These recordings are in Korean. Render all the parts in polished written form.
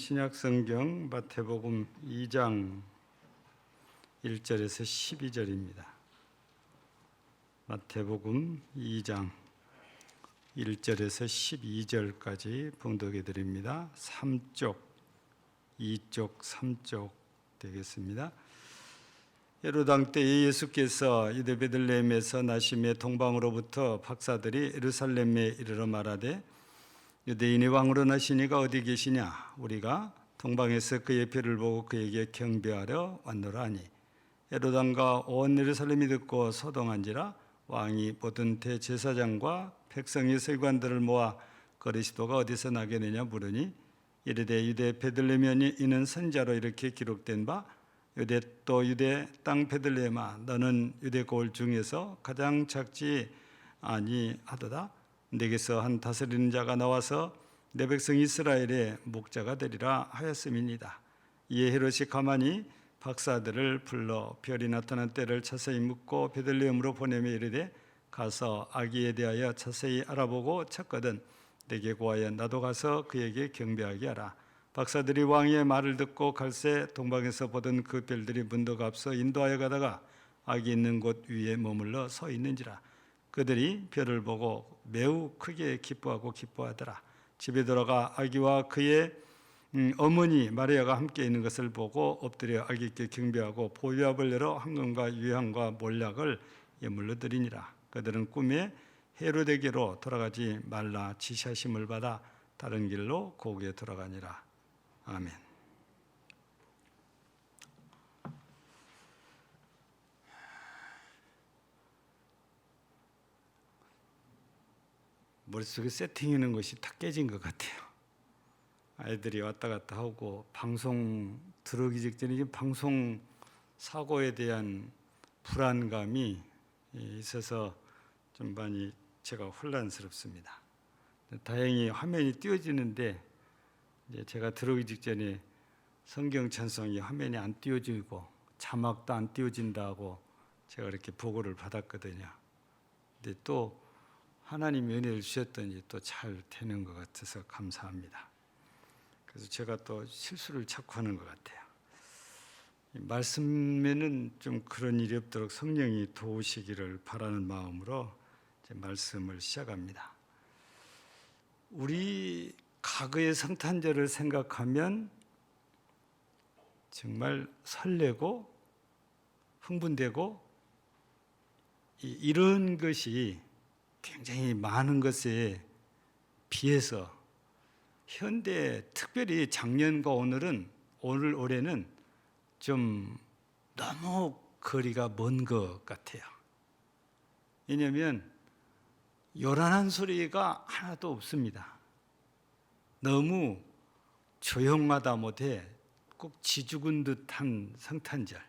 신약성경 마태복음 2장 1절에서 12절입니다. 마태복음 2장 1절에서 12절까지 봉독해 드립니다. 3쪽, 2쪽, 3쪽 되겠습니다. 헤로당 때에 예수께서 유대 베들레헴에서 나심에 동방으로부터 박사들이 예루살렘에 이르러 말하되 유대인이 왕으로 나시니가 어디 계시냐? 우리가 동방에서 그의 표를 보고 그에게 경배하려 왔노라 하니 헤로당과 온 예루살렘이 듣고 소동한지라 왕이 모든 대제사장과 백성의 서기관들을 모아 거리시도가 어디서 나겠느냐 물으니 이르되 유대 베들레헴이 이는 선자로 이렇게 기록된 바 유대 또 유대 땅 베들레헴아 너는 유대 고을 중에서 가장 작지 아니하도다. 내게서 한 다스리는 자가 나와서 내 백성 이스라엘의 목자가 되리라 하였음이니이다. 이에 헤롯이 가만히 박사들을 불러 별이 나타난 때를 자세히 묻고 베들레헴으로 보내며 이르되 가서 아기에 대하여 자세히 알아보고 찾거든 내게 고하여 나도 가서 그에게 경배하게 하라. 박사들이 왕의 말을 듣고 갈새 동방에서 보던 그 별들이 문득 앞서 인도하여 가다가 아기 있는 곳 위에 머물러 서 있는지라. 그들이 별을 보고 매우 크게 기뻐하더라. 집에 들어가 아기와 그의 어머니 마리아가 함께 있는 것을 보고 엎드려 아기께 경배하고 보유압을 열어 황금과 유향과 몰약을 예물로 드리니라. 그들은 꿈에 헤로데게로 돌아가지 말라 지시하심을 받아 다른 길로 고국에 돌아가니라. 아멘. 머릿속에 세팅하는 것이 다 깨진 것 같아요. 아이들이 왔다 갔다 하고 방송 들어오기 직전에 방송 사고에 대한 불안감이 있어서 좀 많이 제가 혼란스럽습니다. 다행히 화면이 띄워지는데 이제 제가 들어오기 직전에 성경 찬송이 화면이 안 띄워지고 자막도 안 띄워진다고 제가 이렇게 보고를 받았거든요. 근데 또 하나님이 은혜를 주셨더니 또 잘 되는 것 같아서 감사합니다. 그래서 제가 또 실수를 자꾸 하는 것 같아요. 말씀에는 좀 그런 일이 없도록 성령이 도우시기를 바라는 마음으로 제 말씀을 시작합니다. 우리 과거의 성탄절을 생각하면 정말 설레고 흥분되고 이런 것이 굉장히 많은 것에 비해서 현대 특별히 작년과 올해는 좀 너무 거리가 먼 것 같아요. 왜냐하면 요란한 소리가 하나도 없습니다. 너무 조용하다 못해 꼭 지죽은 듯한 성탄절.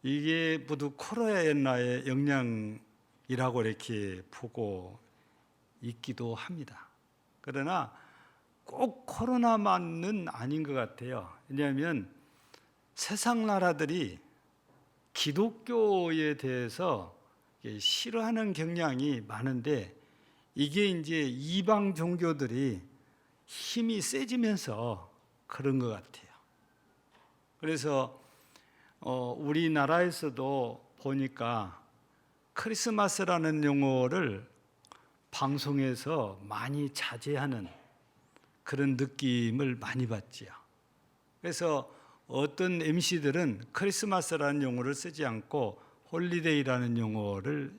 이게 모두 코로나의 영향이라고 이렇게 보고 있기도 합니다. 그러나 꼭 코로나만은 아닌 것 같아요. 왜냐하면 세상 나라들이 기독교에 대해서 싫어하는 경향이 많은데 이게 이제 이방 종교들이 힘이 세지면서 그런 것 같아요. 그래서 우리나라에서도 보니까 크리스마스라는 용어를 방송에서 많이 자제하는 그런 느낌을 많이 받지요. 그래서 어떤 MC들은 크리스마스라는 용어를 쓰지 않고 홀리데이라는 용어를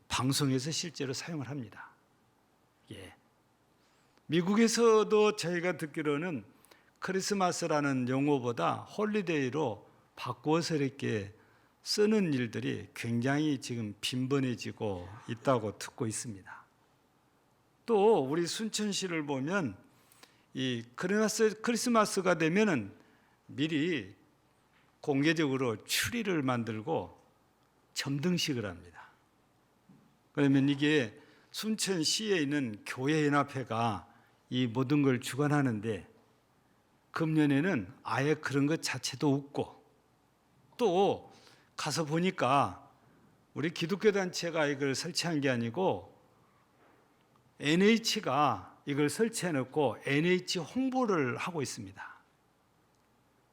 방송에서 실제로 사용을 합니다. 미국에서도 저희가 듣기로는 크리스마스라는 용어보다 홀리데이로 바꾸어서 이렇게 쓰는 일들이 굉장히 지금 빈번해지고 있다고 듣고 있습니다. 또 우리 순천시를 보면 이 크리스마스가 되면은 미리 공개적으로 추리를 만들고 점등식을 합니다. 그러면 이게 순천시에 있는 교회연합회가 이 모든 걸 주관하는데 금년에는 아예 그런 것 자체도 없고 또 가서 보니까 우리 기독교 단체가 이걸 설치한 게 아니고 NH가 이걸 설치해 놓고 NH 홍보를 하고 있습니다.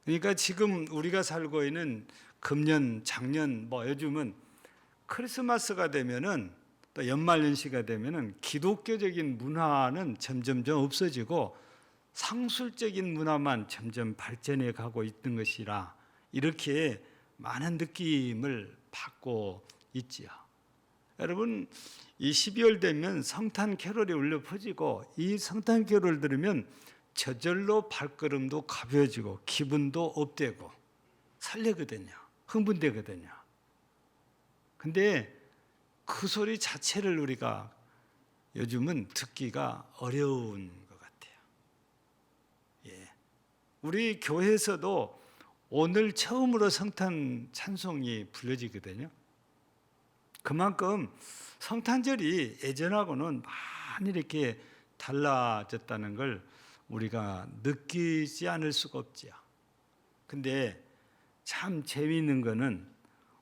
그러니까 지금 우리가 살고 있는 금년, 작년, 요즘은 크리스마스가 되면은 또 연말연시가 되면은 기독교적인 문화는 점점점 없어지고 상술적인 문화만 점점 발전해 가고 있는 것이라 이렇게 많은 느낌을 받고 있지요. 여러분, 이 12월 되면 성탄 캐롤이 울려 퍼지고 이 성탄 캐롤 들으면 저절로 발걸음도 가벼워지고 기분도 업되고 설레거든요. 흥분되거든요. 근데 그 소리 자체를 우리가 요즘은 듣기가 어려운 것 같아요. 예. 우리 교회에서도 오늘 처음으로 성탄 찬송이 불려지거든요. 그만큼 성탄절이 예전하고는 많이 이렇게 달라졌다는 걸 우리가 느끼지 않을 수가 없지요. 근데 참 재미있는 거는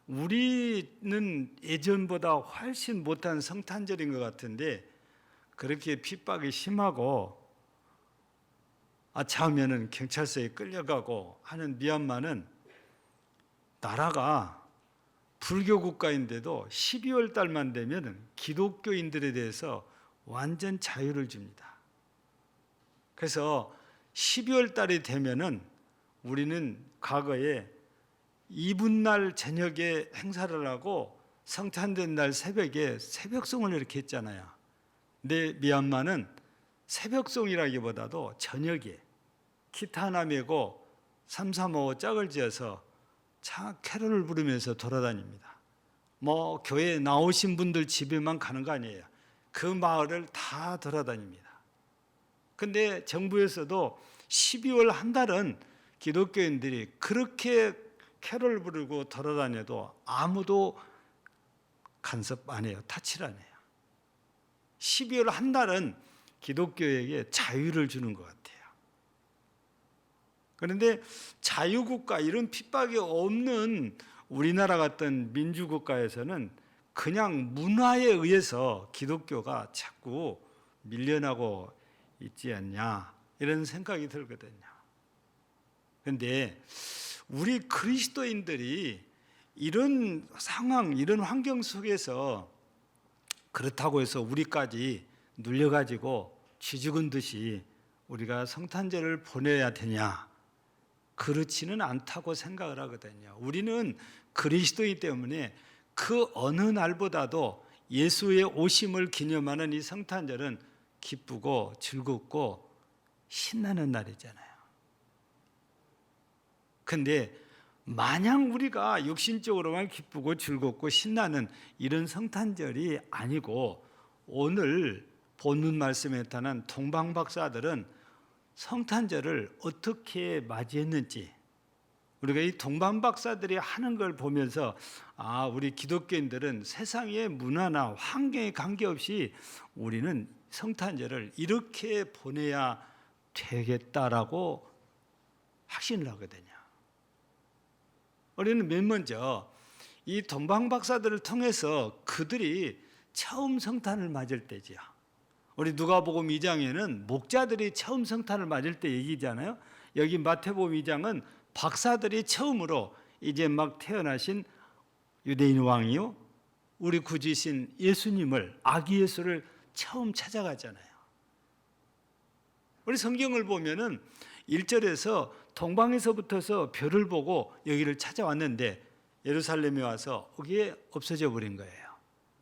우리는 예전보다 훨씬 못한 성탄절인 것 같은데 그렇게 핍박이 심하고 아차하면은 경찰서에 끌려가고 하는 미얀마는 나라가 불교 국가인데도 12월 달만 되면 기독교인들에 대해서 완전 자유를 줍니다. 그래서 12월 달이 되면은 우리는 과거에 이분날 저녁에 행사를 하고 성탄된 날 새벽에 새벽송을 이렇게 했잖아요. 근데 미얀마는 새벽송이라기보다도 저녁에 기타 하나 메고 3, 4, 5 짝을 지어서 캐롤을 부르면서 돌아다닙니다. 교회에 나오신 분들 집에만 가는 거 아니에요. 그 마을을 다 돌아다닙니다. 근데 정부에서도 12월 한 달은 기독교인들이 그렇게 캐롤 부르고 돌아다녀도 아무도 간섭 안 해요. 타치를 안 해요. 12월 한 달은 기독교에게 자유를 주는 것 같아요. 그런데 자유국가, 이런 핍박이 없는 우리나라 같은 민주국가에서는 그냥 문화에 의해서 기독교가 자꾸 밀려나고 있지 않냐, 이런 생각이 들거든요. 그런데 우리 그리스도인들이 이런 상황, 이런 환경 속에서 그렇다고 해서 우리까지 눌려가지고 쥐죽은 듯이 우리가 성탄절을 보내야 되냐? 그렇지는 않다고 생각을 하거든요. 우리는 그리스도이기 때문에 그 어느 날보다도 예수의 오심을 기념하는 이 성탄절은 기쁘고 즐겁고 신나는 날이잖아요. 근데 마냥 우리가 육신적으로만 기쁘고 즐겁고 신나는 이런 성탄절이 아니고 오늘 본문 말씀에 따른 동방 박사들은 성탄절을 어떻게 맞이했는지, 우리가 이 동방 박사들이 하는 걸 보면서 우리 기독교인들은 세상의 문화나 환경에 관계없이 우리는 성탄절을 이렇게 보내야 되겠다라고 확신을 하거든요. 우리는 맨 먼저 이 동방 박사들을 통해서 그들이 처음 성탄을 맞을 때지요. 우리 누가복음 2장에는 목자들이 처음 성탄을 맞을 때 얘기잖아요. 여기 마태복음 2장은 박사들이 처음으로 이제 막 태어나신 유대인 왕이요, 우리 구주이신 예수님을, 아기 예수를 처음 찾아가잖아요. 우리 성경을 보면은 1절에서 동방에서부터서 별을 보고 여기를 찾아왔는데 예루살렘에 와서 거기에 없어져 버린 거예요.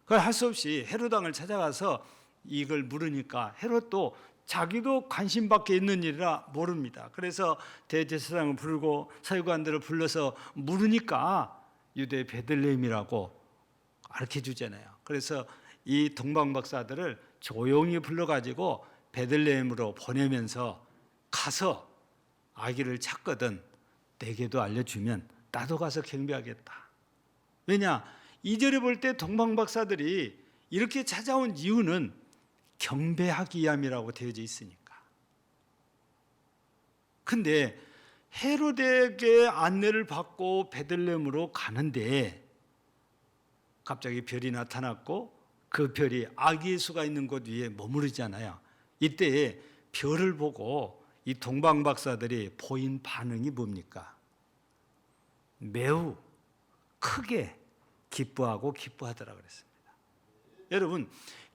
그걸 할 수 없이 헤롯 왕을 찾아가서 이걸 물으니까 헤롯도 자기도 관심 밖에 있는 일이라 모릅니다. 그래서 대제사장을 부르고 서기관들을 불러서 물으니까 유대 베들레헴이라고 가르쳐 주잖아요. 그래서 이 동방 박사들을 조용히 불러가지고 베들레헴으로 보내면서 가서 아기를 찾거든 내게도 알려주면 나도 가서 경배하겠다. 왜냐? 2절에 볼 때 동방 박사들이 이렇게 찾아온 이유는 경배하기 위함이라고 되어져 있으니까. 근데 헤롯에게 안내를 받고 베들레헴으로 가는데 갑자기 별이 나타났고 그 별이 아기 예수가 있는 곳 위에 머무르잖아요. 이때에 별을 보고 이 동방 박사들이 보인 반응이 뭡니까? 매우 크게 기뻐하고 기뻐하더라 그랬습니다. 여러분,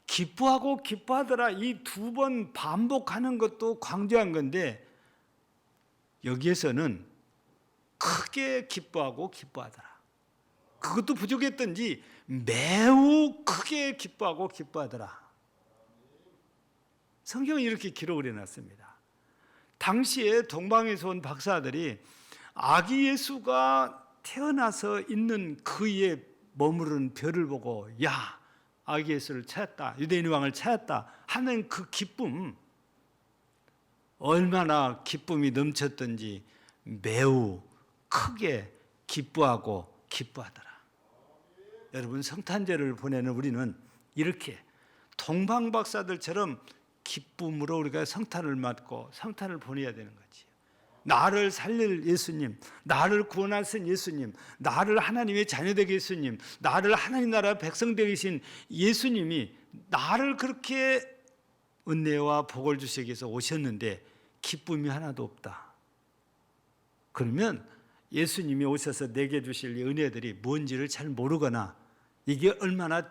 기뻐하고 기뻐하더라 이 두 번 반복하는 것도 강조한 건데, 여기에서는 크게 기뻐하고 기뻐하더라, 그것도 부족했던지 매우 크게 기뻐하고 기뻐하더라. 성경은 이렇게 기록을 해놨습니다. 당시에 동방에서 온 박사들이 아기 예수가 태어나서 있는 그에 머무르는 별을 보고, 야, 아기 예수를 찾았다, 유대인의 왕을 찾았다 하는 그 기쁨, 얼마나 기쁨이 넘쳤던지 매우 크게 기뻐하고 기뻐하더라. 여러분, 성탄절을 보내는 우리는 이렇게 동방 박사들처럼 기쁨으로 우리가 성탄을 맞고 성탄을 보내야 되는 거지. 나를 살릴 예수님, 나를 구원하신 예수님, 나를 하나님의 자녀되게 예수님, 나를 하나님 나라 백성 되게 하신 예수님이 나를 그렇게 은혜와 복을 주시기 위해서 오셨는데 기쁨이 하나도 없다. 그러면 예수님이 오셔서 내게 주실 은혜들이 뭔지를 잘 모르거나 이게 얼마나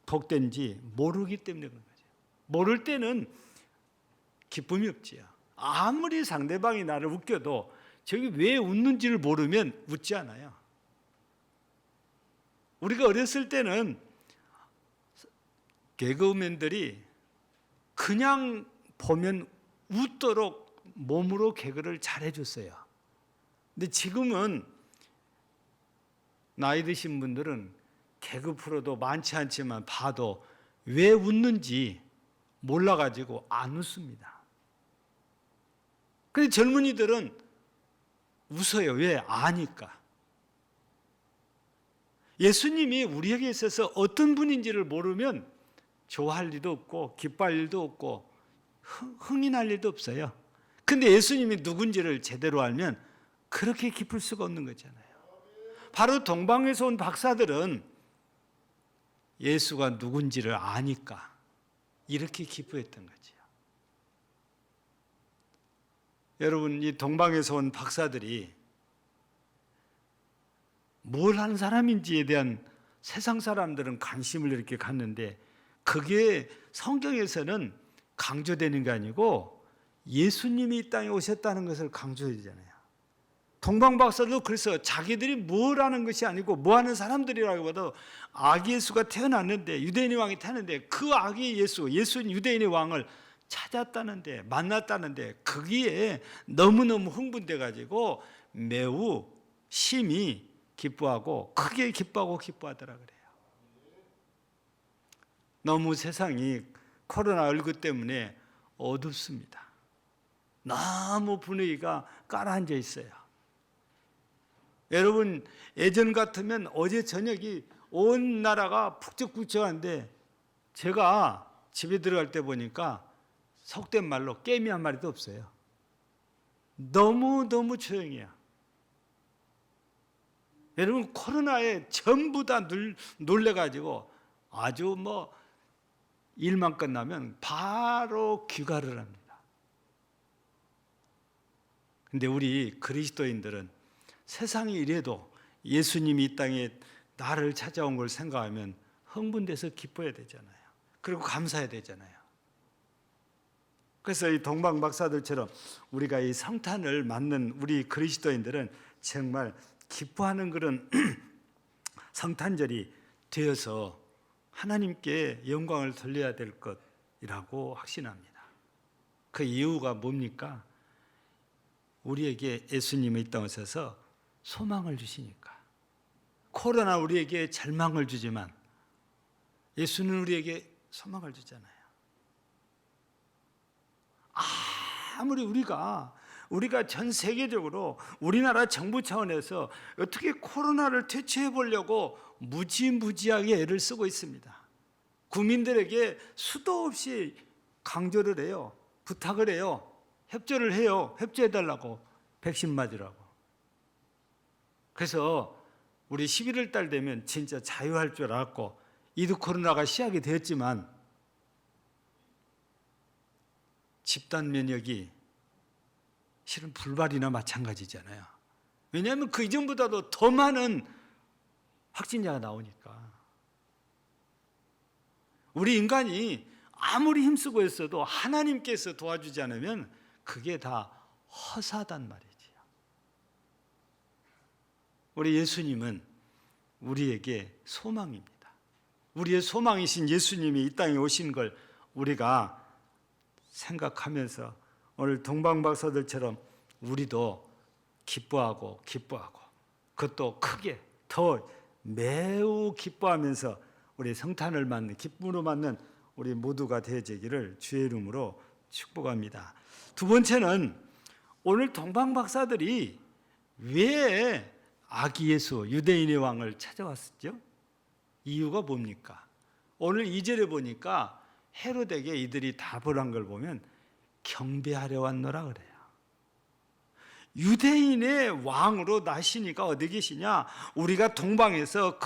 복된지 모르기 때문에 그런 거죠. 모를 때는 기쁨이 없지요. 아무리 상대방이 나를 웃겨도 저기 왜 웃는지를 모르면 웃지 않아요. 우리가 어렸을 때는 개그맨들이 그냥 보면 웃도록 몸으로 개그를 잘해줬어요. 근데 지금은 나이 드신 분들은 개그 프로도 많지 않지만 봐도 왜 웃는지 몰라가지고 안 웃습니다. 그런데 젊은이들은 웃어요. 왜? 아니까. 예수님이 우리에게 있어서 어떤 분인지를 모르면 좋아할 일도 없고 기뻐할 일도 없고 흥이 날 일도 없어요. 근데 예수님이 누군지를 제대로 알면 그렇게 기쁠 수가 없는 거잖아요. 바로 동방에서 온 박사들은 예수가 누군지를 아니까 이렇게 기뻐했던 거지요. 여러분, 이 동방에서 온 박사들이 뭘 한 사람인지에 대한 세상 사람들은 관심을 이렇게 갖는데 그게 성경에서는 강조되는 게 아니고 예수님이 이 땅에 오셨다는 것을 강조해주잖아요. 동방 박사도 그래서 자기들이 뭘 하는 것이 아니고 뭐 하는 사람들이라기보다 아기 예수가 태어났는데, 유대인의 왕이 태어났는데 그 아기 예수, 유대인의 왕을 찾았다는데, 만났다는데 거기에 너무너무 흥분돼 가지고 매우 심히 기뻐하고 크게 기뻐하고 기뻐하더라 그래요. 너무 세상이 코로나 얼굴 때문에 어둡습니다. 너무 분위기가 깔아앉아 있어요. 여러분, 예전 같으면 어제 저녁이 온 나라가 북적북적한데 제가 집에 들어갈 때 보니까 속된 말로 깨미 한 마리도 없어요. 너무너무 조용해요. 여러분, 코로나에 전부 다 놀래가지고 아주 일만 끝나면 바로 귀가를 합니다. 근데 우리 그리스도인들은 세상이 이래도 예수님이 이 땅에 나를 찾아온 걸 생각하면 흥분돼서 기뻐야 되잖아요. 그리고 감사해야 되잖아요. 그래서 이 동방 박사들처럼 우리가 이 성탄을 맞는 우리 그리스도인들은 정말 기뻐하는 그런 성탄절이 되어서 하나님께 영광을 돌려야 될 것이라고 확신합니다. 그 이유가 뭡니까? 우리에게 예수님이 이 땅에 오셔서 소망을 주시니까. 코로나 우리에게 절망을 주지만 예수는 우리에게 소망을 주잖아요. 아무리 우리가 전 세계적으로 우리나라 정부 차원에서 어떻게 코로나를 퇴치해 보려고 무지무지하게 애를 쓰고 있습니다. 국민들에게 수도 없이 강조를 해요. 부탁을 해요. 협조를 해요. 협조해달라고, 백신 맞으라고. 그래서 우리 11월 달 되면 진짜 자유할 줄 알았고 이도 코로나가 시작이 되었지만 집단 면역이 실은 불발이나 마찬가지잖아요. 왜냐하면 그 이전보다도 더 많은 확진자가 나오니까. 우리 인간이 아무리 힘쓰고 있어도 하나님께서 도와주지 않으면 그게 다 허사단 말이지요. 우리 예수님은 우리에게 소망입니다. 우리의 소망이신 예수님이 이 땅에 오신 걸 우리가 생각하면서 오늘 동방박사들처럼 우리도 기뻐하고 그것도 크게 더 매우 기뻐하면서 우리 성탄을 맞는 기쁨으로 맞는 우리 모두가 되어지기를 주의 이름으로 축복합니다. 두 번째는 오늘 동방박사들이 왜 아기 예수 유대인의 왕을 찾아왔었죠? 이유가 뭡니까? 오늘 2절에 보니까 헤롯에게 이들이 답을 한 걸 보면 경배하려 왔노라 그래요. 유대인의 왕으로 나시니까 어디 계시냐? 우리가 동방에서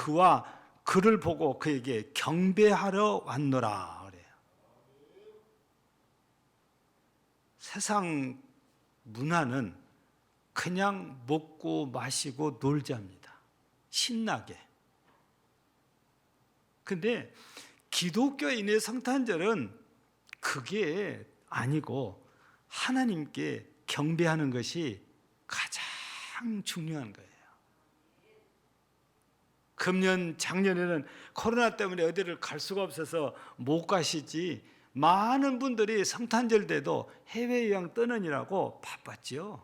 그를 보고 그에게 경배하러 왔노라 그래요. 세상 문화는 그냥 먹고 마시고 놀자입니다. 신나게. 근데 기독교인의 성탄절은 그게 아니고 하나님께 경배하는 것이 가장 중요한 거예요. 금년 작년에는 코로나 때문에 어디를 갈 수가 없어서 못 가시지 많은 분들이 성탄절 때도 해외여행 떠느니라고 바빴죠.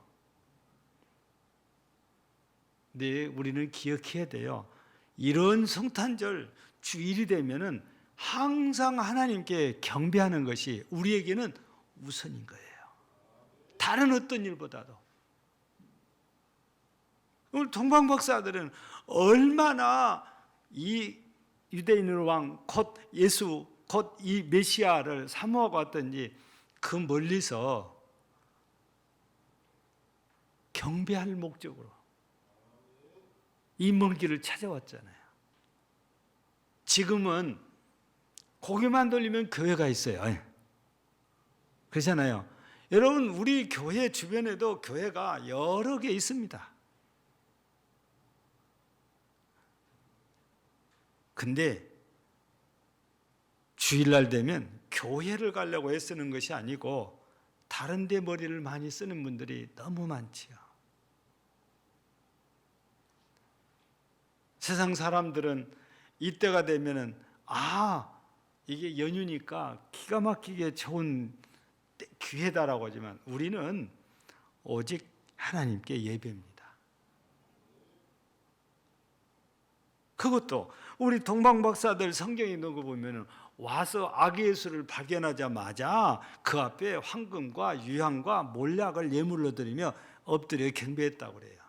근데 우리는 기억해야 돼요. 이런 성탄절 주일이 되면은 항상 하나님께 경배하는 것이 우리에게는 우선인 거예요. 다른 어떤 일보다도. 오늘 동방박사들은 얼마나 이 유대인의 왕 곧 예수 곧 이 메시아를 사모하고 왔던지 그 멀리서 경배할 목적으로 이 먼 길을 찾아왔잖아요. 지금은 고개만 돌리면 교회가 있어요. 그렇잖아요. 여러분 우리 교회 주변에도 교회가 여러 개 있습니다. 근데 주일날 되면 교회를 가려고 애쓰는 것이 아니고 다른 데 머리를 많이 쓰는 분들이 너무 많지요. 세상 사람들은 이때가 되면은 이게 연휴니까 기가 막히게 좋은 기회다라고 하지만 우리는 오직 하나님께 예배입니다. 그것도 우리 동방박사들 성경에 있는 거 보면은 와서 아기 예수를 발견하자마자 그 앞에 황금과 유향과 몰약을 예물로 드리며 엎드려 경배했다고 그래요.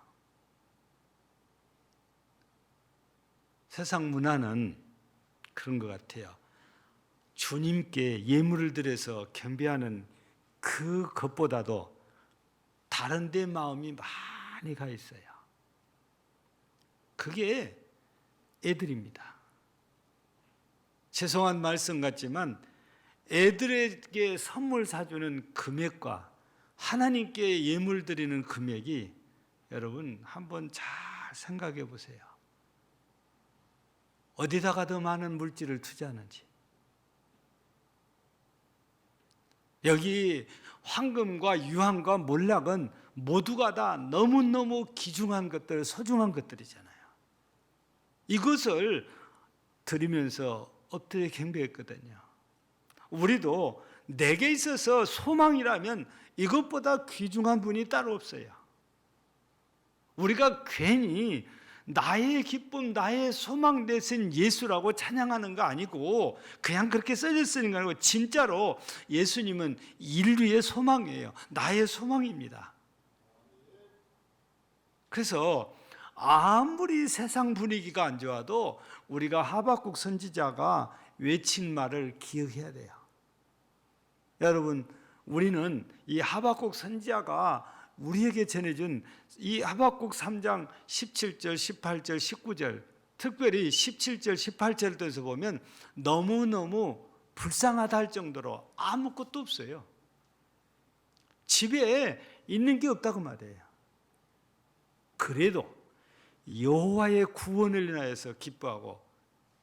세상 문화는 그런 것 같아요. 주님께 예물을 드려서 경배하는 그것보다도 다른 데 마음이 많이 가 있어요. 그게 애들입니다. 죄송한 말씀 같지만 애들에게 선물 사주는 금액과 하나님께 예물 드리는 금액이 여러분 한번 잘 생각해 보세요. 어디다가 더 많은 물질을 투자하는지. 여기 황금과 유황과 몰락은 모두가 다 너무너무 귀중한 것들, 소중한 것들이잖아요. 이것을 드리면서 엎드려 경배했거든요. 우리도 내게 있어서 소망이라면 이것보다 귀중한 분이 따로 없어요. 우리가 괜히 나의 기쁨, 나의 소망 대신 예수라고 찬양하는 거 아니고 그냥 그렇게 써져 쓰는 거 아니고 진짜로 예수님은 인류의 소망이에요. 나의 소망입니다. 그래서 아무리 세상 분위기가 안 좋아도 우리가 하박국 선지자가 외친 말을 기억해야 돼요. 여러분, 우리는 이 하박국 선지자가 우리에게 전해준 이 하박국 3장 17절, 18절, 19절, 특별히 17절, 18절에서 보면 너무너무 불쌍하다 할 정도로 아무것도 없어요. 집에 있는 게 없다고 말해요. 그래도 여호와의 구원을 인하여서 기뻐하고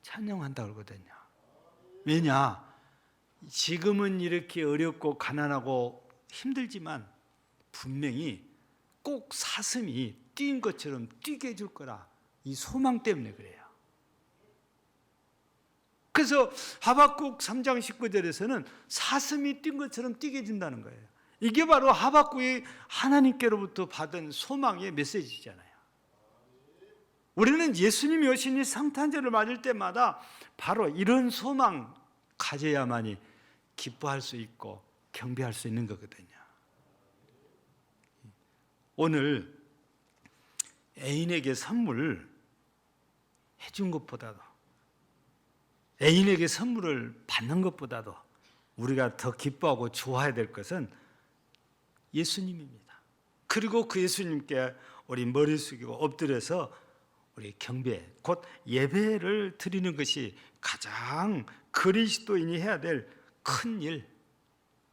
찬양한다 그러거든요. 왜냐? 지금은 이렇게 어렵고 가난하고 힘들지만 분명히 꼭 사슴이 뛴 것처럼 뛰게 해줄 거라, 이 소망 때문에 그래요. 그래서 하박국 3장 19절에서는 사슴이 뛴 것처럼 뛰게 해준다는 거예요. 이게 바로 하박국이 하나님께로부터 받은 소망의 메시지잖아요. 우리는 예수님이 오신 이 성탄절을 맞을 때마다 바로 이런 소망 가져야만이 기뻐할 수 있고 경배할 수 있는 거거든요. 오늘 애인에게 선물 해준 것보다도, 애인에게 선물을 받는 것보다도 우리가 더 기뻐하고 좋아해야 될 것은 예수님입니다. 그리고 그 예수님께 우리 머리 숙이고 엎드려서 우리 경배, 곧 예배를 드리는 것이 가장 그리스도인이 해야 될 큰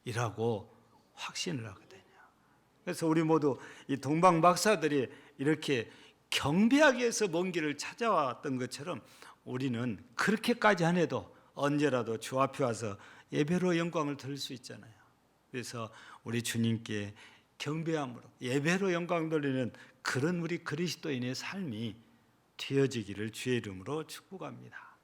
일이라고 확신을 하거든요. 그래서 우리 모두 이 동방 박사들이 이렇게 경배하기 위해서 먼 길을 찾아왔던 것처럼 우리는 그렇게까지 안 해도 언제라도 주 앞에 와서 예배로 영광을 드릴 수 있잖아요. 그래서 우리 주님께 경배함으로 예배로 영광 돌리는 그런 우리 그리스도인의 삶이 되어지기를 주의 이름으로 축복합니다.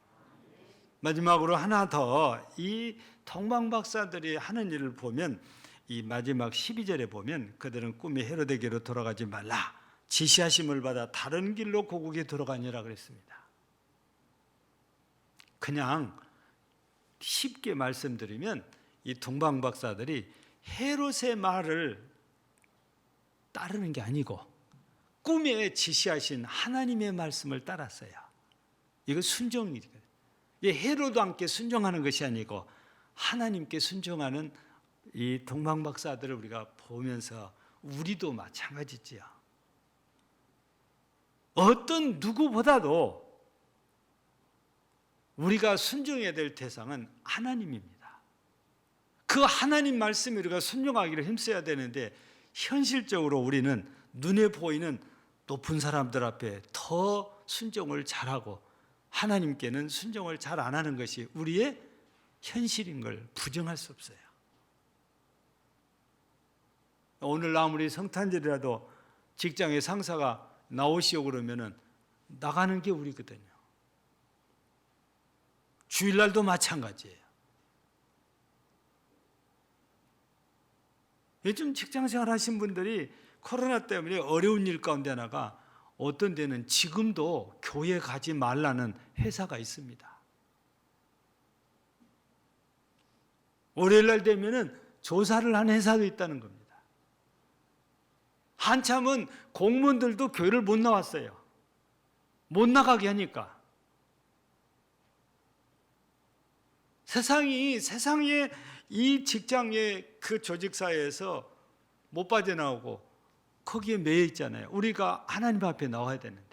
마지막으로 하나 더, 이 동방 박사들이 하는 일을 보면 이 마지막 12절에 보면 그들은 꿈에 헤로데게로 돌아가지 말라, 지시하심을 받아 다른 길로 고국에 들어가니라 그랬습니다. 그냥 쉽게 말씀드리면 이 동방 박사들이 헤롯의 말을 따르는 게 아니고 꿈에 지시하신 하나님의 말씀을 따랐어요. 이거 순종이거든요. 헤롯 왕께 순종하는 것이 아니고 하나님께 순종하는 이 동방 박사들을 우리가 보면서 우리도 마찬가지지요. 어떤 누구보다도 우리가 순종해야 될 대상은 하나님입니다. 그 하나님 말씀에 우리가 순종하기를 힘써야 되는데 현실적으로 우리는 눈에 보이는 높은 사람들 앞에 더 순종을 잘하고 하나님께는 순종을 잘 안 하는 것이 우리의 현실인 걸 부정할 수 없어요. 오늘 아무리 성탄절이라도 직장의 상사가 나오시오 그러면은 나가는 게 우리거든요. 주일날도 마찬가지예요. 요즘 직장생활 하신 분들이 코로나 때문에 어려운 일 가운데 하나가 어떤 데는 지금도 교회 가지 말라는 회사가 있습니다. 월요일날 되면은 조사를 한 회사도 있다는 겁니다. 한참은 공무원들도 교회를 못 나왔어요. 못 나가게 하니까. 세상에 이 직장의 그 조직사회에서 못 빠져나오고 거기에 매여 있잖아요. 우리가 하나님 앞에 나와야 되는데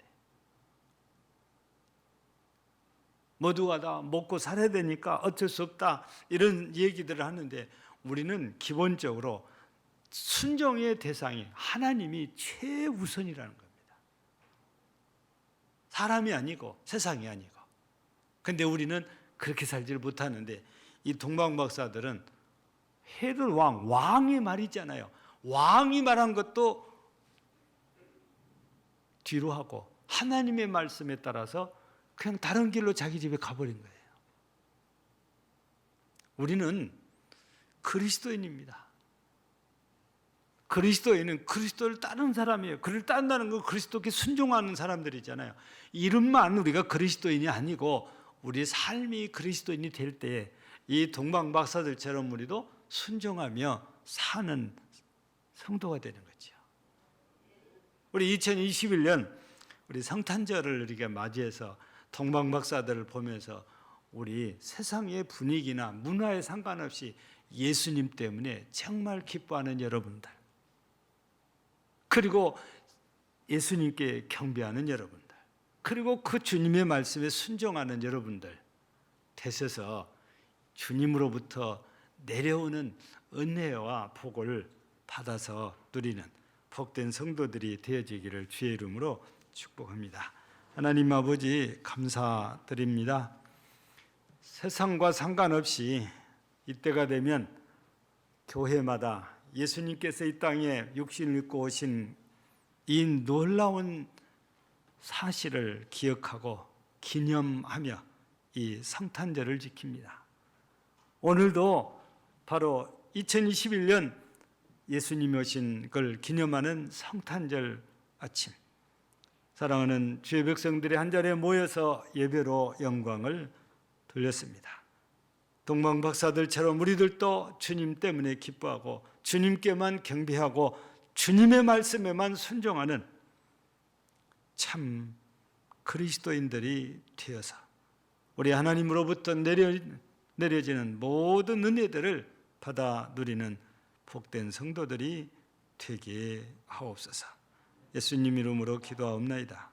모두가 다 먹고 살아야 되니까 어쩔 수 없다 이런 얘기들을 하는데 우리는 기본적으로 순종의 대상이 하나님이 최우선이라는 겁니다. 사람이 아니고 세상이 아니고. 근데 우리는 그렇게 살지를 못하는데 이 동방 박사들은 헤롯 왕의 말이 있잖아요. 왕이 말한 것도 뒤로 하고 하나님의 말씀에 따라서 그냥 다른 길로 자기 집에 가버린 거예요. 우리는 그리스도인입니다. 그리스도인은 그리스도를 따르는 사람이에요. 그를 따른다는 건 그리스도께 순종하는 사람들이잖아요. 이름만 우리가 그리스도인이 아니고 우리의 삶이 그리스도인이 될 때에 이 동방 박사들처럼 우리도 순종하며 사는 성도가 되는 거죠. 우리 2021년 우리 성탄절을 우리가 맞이해서 동방 박사들을 보면서 우리 세상의 분위기나 문화에 상관없이 예수님 때문에 정말 기뻐하는 여러분들, 그리고 예수님께 경배하는 여러분들, 그리고 그 주님의 말씀에 순종하는 여러분들 되셔서 주님으로부터 내려오는 은혜와 복을 받아서 누리는 복된 성도들이 되어지기를 주의 이름으로 축복합니다. 하나님 아버지 감사드립니다. 세상과 상관없이 이때가 되면 교회마다 예수님께서 이 땅에 육신을 입고 오신 이 놀라운 사실을 기억하고 기념하며 이 성탄절을 지킵니다. 오늘도 바로 2021년 예수님이 오신 걸 기념하는 성탄절 아침, 사랑하는 주의 백성들이 한자리에 모여서 예배로 영광을 돌렸습니다. 동방 박사들처럼 우리들도 주님 때문에 기뻐하고 주님께만 경배하고 주님의 말씀에만 순종하는 참 그리스도인들이 되어서 우리 하나님으로부터 내려지는 모든 은혜들을 받아 누리는 복된 성도들이 되게 하옵소서. 예수님 이름으로 기도하옵나이다.